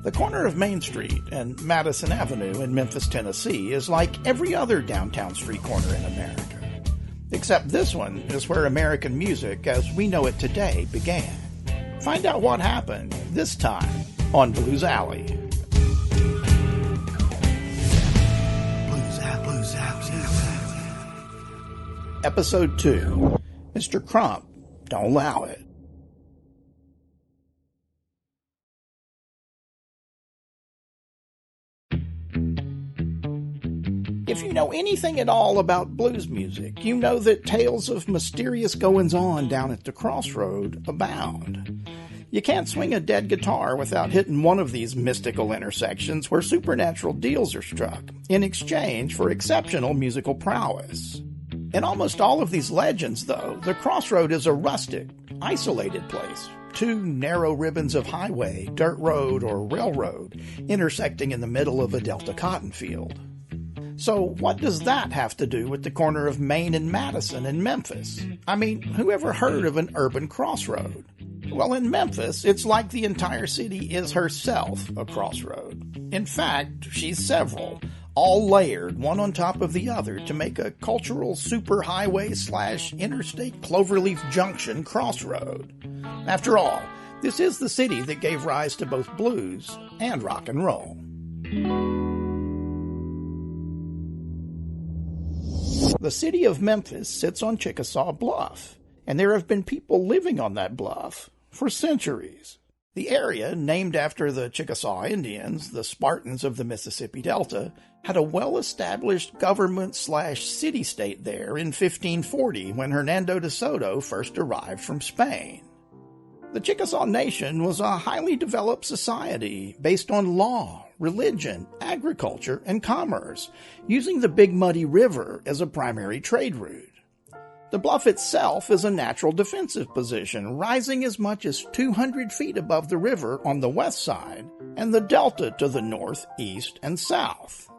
The corner of Main Street and Madison Avenue in Memphis, Tennessee is like every other downtown street corner in America. Except this one is where American music as we know it today began. Find out what happened this time on Blues Alley. Blues Alley. Episode 2. Mr. Crump, Don't Allow It. If you know anything at all about blues music, you know that tales of mysterious goings-on down at the crossroad abound. You can't swing a dead guitar without hitting one of these mystical intersections where supernatural deals are struck in exchange for exceptional musical prowess. In almost all of these legends, though, the crossroad is a rustic, isolated place. Two narrow ribbons of highway, dirt road, or railroad intersecting in the middle of a delta cotton field. So what does that have to do with the corner of Main and Madison in Memphis? I mean, who ever heard of an urban crossroad? Well, in Memphis, it's like the entire city is herself a crossroad. In fact, she's several, all layered one on top of the other to make a cultural superhighway/interstate cloverleaf junction crossroad. After all, this is the city that gave rise to both blues and rock and roll. The city of Memphis sits on Chickasaw Bluff, and there have been people living on that bluff for centuries. The area, named after the Chickasaw Indians, the Spartans of the Mississippi Delta, had a well-established government/city-state there in 1540 when Hernando de Soto first arrived from Spain. The Chickasaw Nation was a highly developed society based on law, religion, agriculture, and commerce, using the Big Muddy River as a primary trade route. The bluff itself is a natural defensive position, rising as much as 200 feet above the river on the west side, and the delta to the north, east, and south.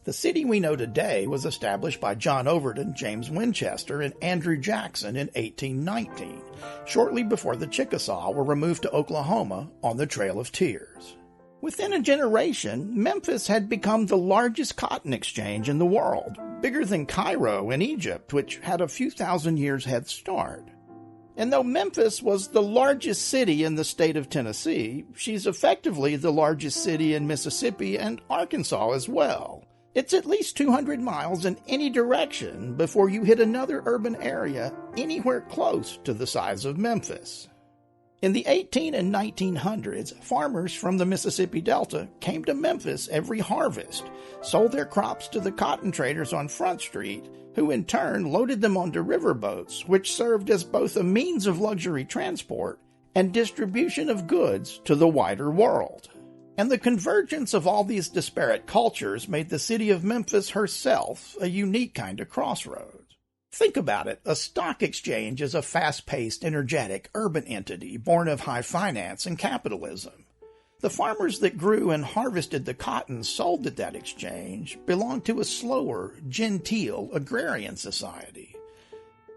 The city we know today was established by John Overton, James Winchester, and Andrew Jackson in 1819, shortly before the Chickasaw were removed to Oklahoma on the Trail of Tears. Within a generation, Memphis had become the largest cotton exchange in the world, bigger than Cairo in Egypt, which had a few thousand years head start. And though Memphis was the largest city in the state of Tennessee, she's effectively the largest city in Mississippi and Arkansas as well. It's at least 200 miles in any direction before you hit another urban area anywhere close to the size of Memphis. In the 18 and 1900s, farmers from the Mississippi Delta came to Memphis every harvest, sold their crops to the cotton traders on Front Street, who in turn loaded them onto riverboats, which served as both a means of luxury transport and distribution of goods to the wider world. And the convergence of all these disparate cultures made the city of Memphis herself a unique kind of crossroads. Think about it. A stock exchange is a fast-paced, energetic, urban entity born of high finance and capitalism. The farmers that grew and harvested the cotton sold at that exchange belonged to a slower, genteel, agrarian society.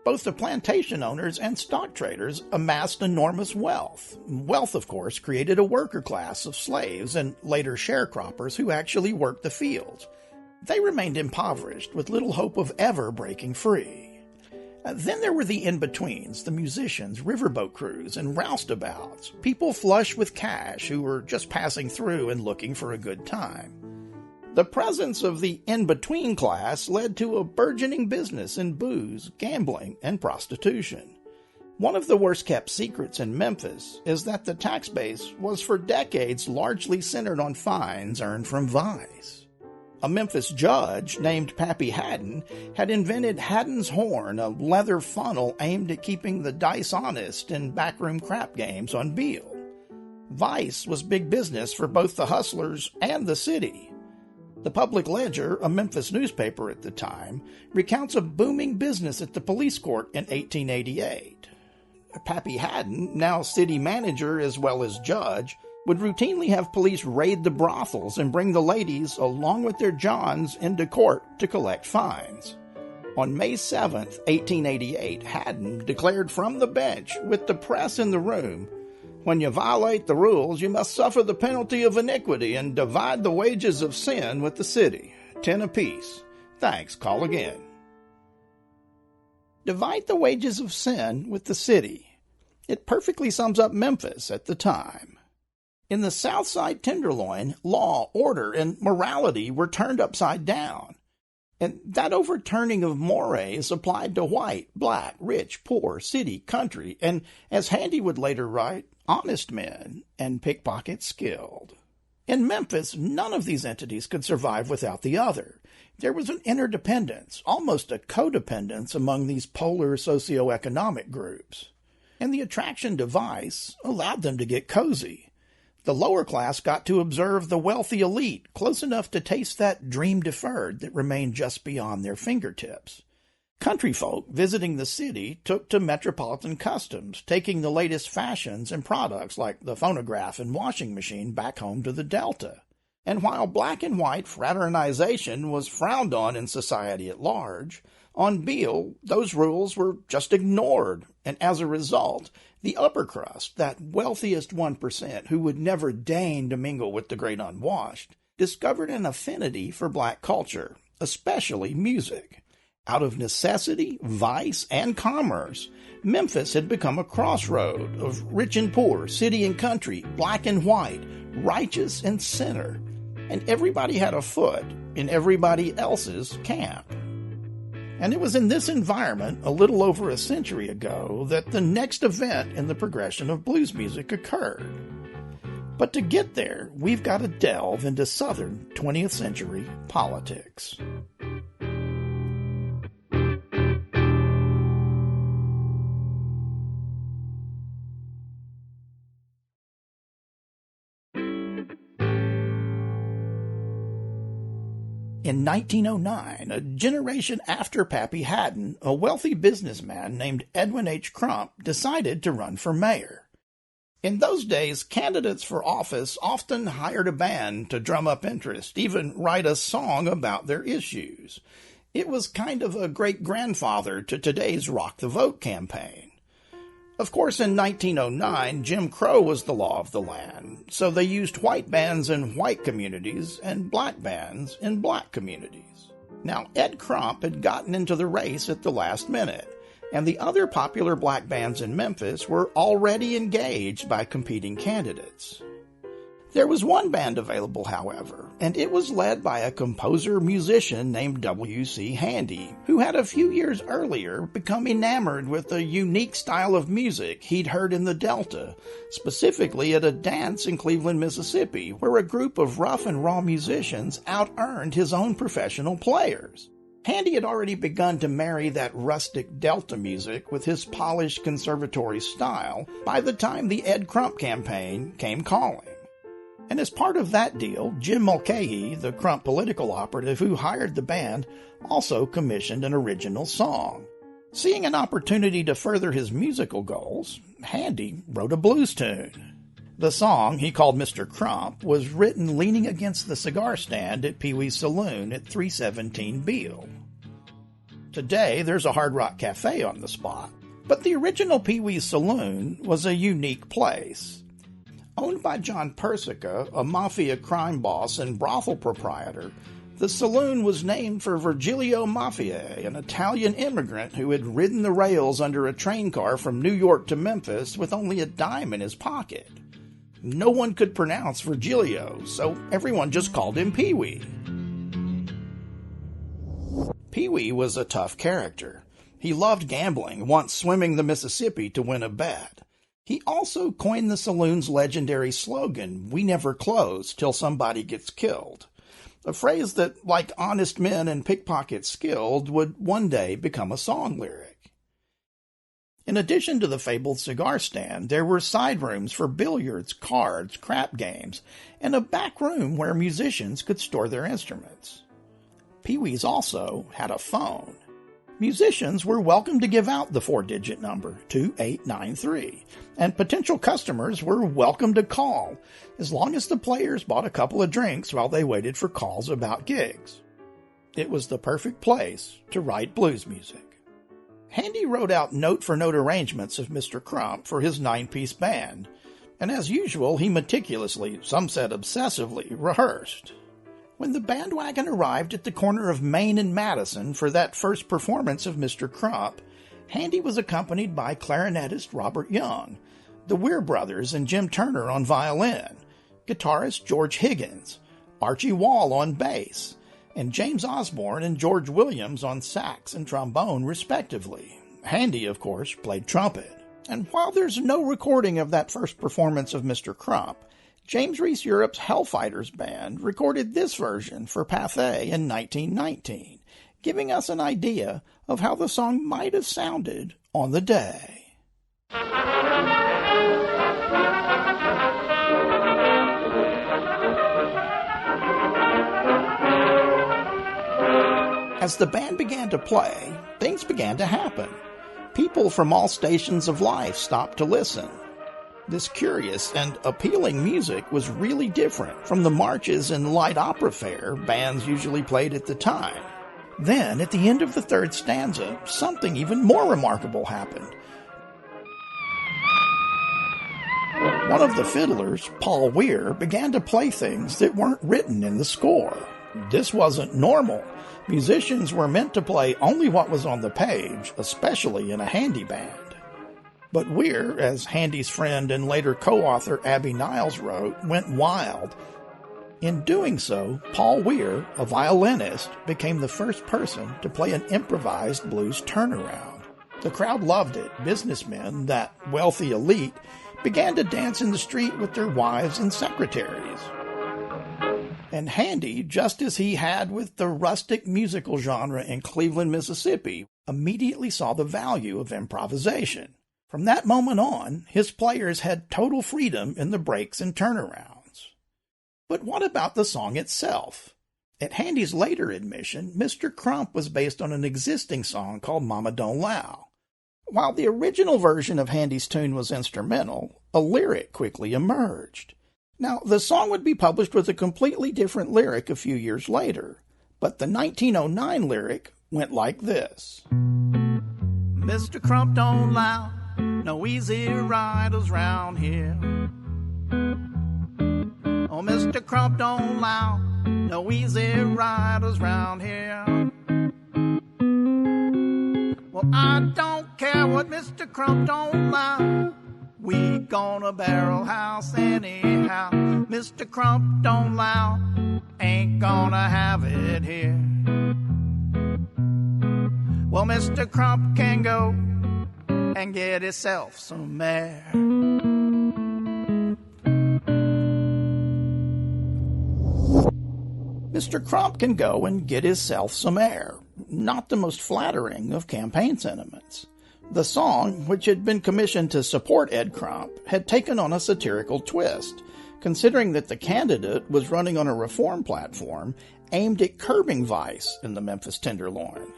Both the plantation owners and stock traders amassed enormous wealth. Wealth, of course, created a worker class of slaves and later sharecroppers who actually worked the fields. They remained impoverished, with little hope of ever breaking free. Then there were the in-betweens, the musicians, riverboat crews, and roustabouts, people flush with cash who were just passing through and looking for a good time. The presence of the in-between class led to a burgeoning business in booze, gambling, and prostitution. One of the worst-kept secrets in Memphis is that the tax base was for decades largely centered on fines earned from vice. A Memphis judge named Pappy Haddon had invented Haddon's Horn, a leather funnel aimed at keeping the dice honest in backroom crap games on Beale. Vice was big business for both the hustlers and the city. The Public Ledger, a Memphis newspaper at the time, recounts a booming business at the police court in 1888. Pappy Haddon, now city manager as well as judge, would routinely have police raid the brothels and bring the ladies, along with their johns, into court to collect fines. On May 7, 1888, Haddon declared from the bench, with the press in the room, When you violate the rules, you must suffer the penalty of iniquity and divide the wages of sin with the city. 10 apiece. Thanks, call again. Divide the wages of sin with the city. It perfectly sums up Memphis at the time. In the Southside Tenderloin, law, order, and morality were turned upside down. And that overturning of mores applied to white, black, rich, poor, city, country, and, as Handy would later write, honest men and pickpockets skilled. In Memphis, none of these entities could survive without the other. There was an interdependence, almost a codependence among these polar socioeconomic groups. And the attraction device allowed them to get cozy. The lower class got to observe the wealthy elite close enough to taste that dream deferred that remained just beyond their fingertips. Country folk visiting the city took to metropolitan customs, taking the latest fashions and products like the phonograph and washing machine back home to the Delta. And while black and white fraternization was frowned on in society at large, on Beale, those rules were just ignored, and as a result, the upper crust, that wealthiest 1% who would never deign to mingle with the great unwashed, discovered an affinity for black culture, especially music. Out of necessity, vice, and commerce, Memphis had become a crossroad of rich and poor, city and country, black and white, righteous and sinner, and everybody had a foot in everybody else's camp. And it was in this environment, a little over a century ago, that the next event in the progression of blues music occurred. But to get there, we've got to delve into Southern 20th century politics. In 1909, a generation after Pappy Haddon, a wealthy businessman named Edwin H. Crump decided to run for mayor. In those days, candidates for office often hired a band to drum up interest, even write a song about their issues. It was kind of a great-grandfather to today's Rock the Vote campaign. Of course, in 1909, Jim Crow was the law of the land, so they used white bands in white communities and black bands in black communities. Now, Ed Crump had gotten into the race at the last minute, and the other popular black bands in Memphis were already engaged by competing candidates. There was one band available, however, and it was led by a composer-musician named W.C. Handy, who had a few years earlier become enamored with a unique style of music he'd heard in the Delta, specifically at a dance in Cleveland, Mississippi, where a group of rough and raw musicians out-earned his own professional players. Handy had already begun to marry that rustic Delta music with his polished conservatory style by the time the Ed Crump campaign came calling. And as part of that deal, Jim Mulcahy, the Crump political operative who hired the band, also commissioned an original song. Seeing an opportunity to further his musical goals, Handy wrote a blues tune. The song, he called Mr. Crump, was written leaning against the cigar stand at Pee Wee's Saloon at 317 Beale. Today, there's a Hard Rock Cafe on the spot, but the original Pee Wee's Saloon was a unique place. Owned by John Persica, a mafia crime boss and brothel proprietor, the saloon was named for Virgilio Mafia, an Italian immigrant who had ridden the rails under a train car from New York to Memphis with only a dime in his pocket. No one could pronounce Virgilio, so everyone just called him Pee Wee. Pee Wee was a tough character. He loved gambling, once swimming the Mississippi to win a bet. He also coined the saloon's legendary slogan, "We never close till somebody gets killed," a phrase that, like honest men and pickpockets skilled, would one day become a song lyric. In addition to the fabled cigar stand, there were side rooms for billiards, cards, crap games, and a back room where musicians could store their instruments. Pee Wee's also had a phone. Musicians were welcome to give out the 4-digit number, 2893, and potential customers were welcome to call, as long as the players bought a couple of drinks while they waited for calls about gigs. It was the perfect place to write blues music. Handy wrote out note-for-note arrangements of Mr. Crump for his 9-piece band, And as usual, he meticulously, some said obsessively, rehearsed. When the bandwagon arrived at the corner of Main and Madison for that first performance of Mr. Crump, Handy was accompanied by clarinetist Robert Young, the Weir brothers and Jim Turner on violin, guitarist George Higgins, Archie Wall on bass, and James Osborne and George Williams on sax and trombone, respectively. Handy, of course, played trumpet. And while there's no recording of that first performance of Mr. Crump, James Reese Europe's Hellfighters Band recorded this version for Pathé in 1919, giving us an idea of how the song might have sounded on the day. As the band began to play, things began to happen. People from all stations of life stopped to listen. This curious and appealing music was really different from the marches and light opera fare bands usually played at the time. Then, at the end of the third stanza, something even more remarkable happened. One of the fiddlers, Paul Weir, began to play things that weren't written in the score. This wasn't normal. Musicians were meant to play only what was on the page, especially in a Handy band. But Weir, as Handy's friend and later co-author Abby Niles wrote, went wild. In doing so, Paul Weir, a violinist, became the first person to play an improvised blues turnaround. The crowd loved it. Businessmen, that wealthy elite, began to dance in the street with their wives and secretaries. And Handy, just as he had with the rustic musical genre in Cleveland, Mississippi, immediately saw the value of improvisation. From that moment on, his players had total freedom in the breaks and turnarounds. But what about the song itself? At Handy's later admission, Mr. Crump was based on an existing song called Mama Don't 'Low. While the original version of Handy's tune was instrumental, a lyric quickly emerged. Now, the song would be published with a completely different lyric a few years later, but the 1909 lyric went like this. Mr. Crump don't allow no easy riders round here. Oh, Mr. Crump don't allow no easy riders round here. Well, I don't care what Mr. Crump don't allow. We gonna barrel house anyhow. Mr. Crump don't allow, ain't gonna have it here. Well, Mr. Crump can go and get himself some air. Mr. Crump can go and get himself some air. Not the most flattering of campaign sentiments. The song, which had been commissioned to support Ed Crump, had taken on a satirical twist, considering that the candidate was running on a reform platform aimed at curbing vice in the Memphis Tenderloin.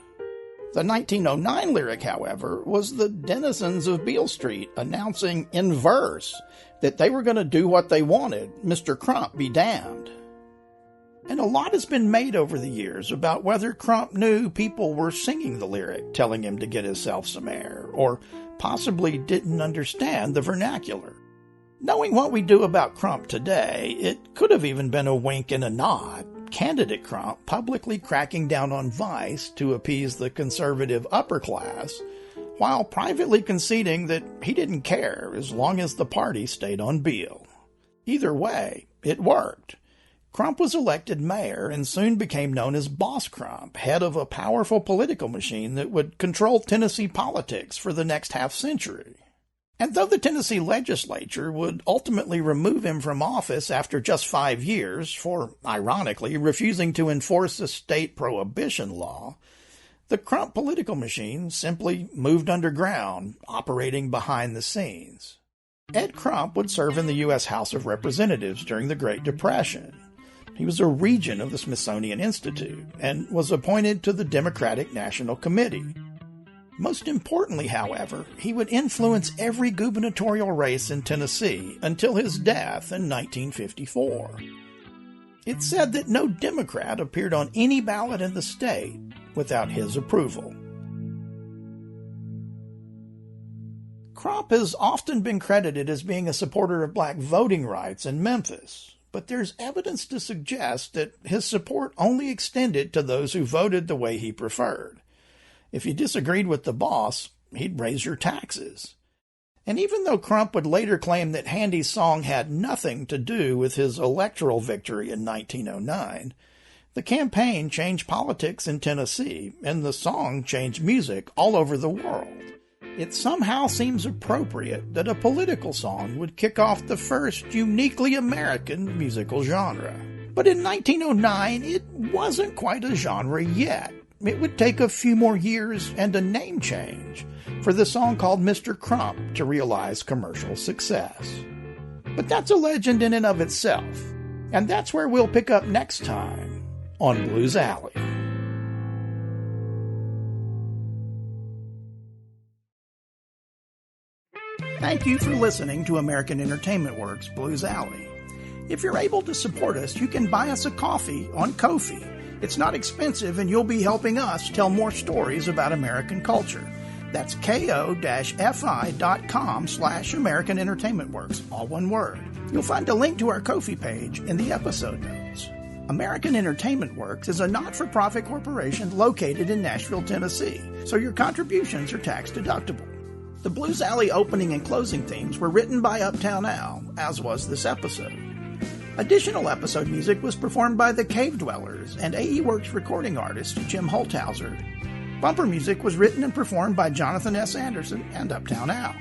The 1909 lyric, however, was the denizens of Beale Street announcing in verse that they were going to do what they wanted, Mr. Crump be damned. And a lot has been made over the years about whether Crump knew people were singing the lyric, telling him to get himself some air, or possibly didn't understand the vernacular. Knowing what we do about Crump today, it could have even been a wink and a nod. Candidate Crump publicly cracking down on vice to appease the conservative upper class, while privately conceding that he didn't care as long as the party stayed on Beale. Either way, it worked. Crump was elected mayor and soon became known as Boss Crump, head of a powerful political machine that would control Tennessee politics for the next half-century. And though the Tennessee legislature would ultimately remove him from office after just 5 years for, ironically, refusing to enforce a state prohibition law, the Crump political machine simply moved underground, operating behind the scenes. Ed Crump would serve in the U.S. House of Representatives during the Great Depression. He was a regent of the Smithsonian Institute and was appointed to the Democratic National Committee. Most importantly, however, he would influence every gubernatorial race in Tennessee until his death in 1954. It's said that no Democrat appeared on any ballot in the state without his approval. Crump has often been credited as being a supporter of black voting rights in Memphis, but there's evidence to suggest that his support only extended to those who voted the way he preferred. If you disagreed with the boss, he'd raise your taxes. And even though Crump would later claim that Handy's song had nothing to do with his electoral victory in 1909, the campaign changed politics in Tennessee, and the song changed music all over the world. It somehow seems appropriate that a political song would kick off the first uniquely American musical genre. But in 1909, it wasn't quite a genre yet. It would take a few more years and a name change for the song called Mr. Crump to realize commercial success. But that's a legend in and of itself, and that's where we'll pick up next time on Blues Alley. Thank you for listening to American Entertainment Works Blues Alley. If you're able to support us, you can buy us a coffee on Ko-fi. It's not expensive, and you'll be helping us tell more stories about American culture. That's ko-fi.com/American Entertainment Works, all one word. You'll find a link to our Ko-fi page in the episode notes. American Entertainment Works is a not-for-profit corporation located in Nashville, Tennessee, so your contributions are tax deductible. The Blues Alley opening and closing themes were written by Uptown Al, as was this episode. Additional episode music was performed by the Cave Dwellers and AEWorks recording artist Jim Holthouser. Bumper music was written and performed by Jonathan S. Anderson and Uptown Al.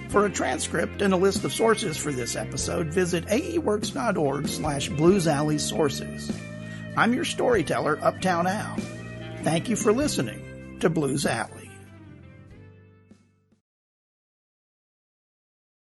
For a transcript and a list of sources for this episode, visit aeworks.org/bluesalleysources. I'm your storyteller, Uptown Al. Thank you for listening to Blues Alley.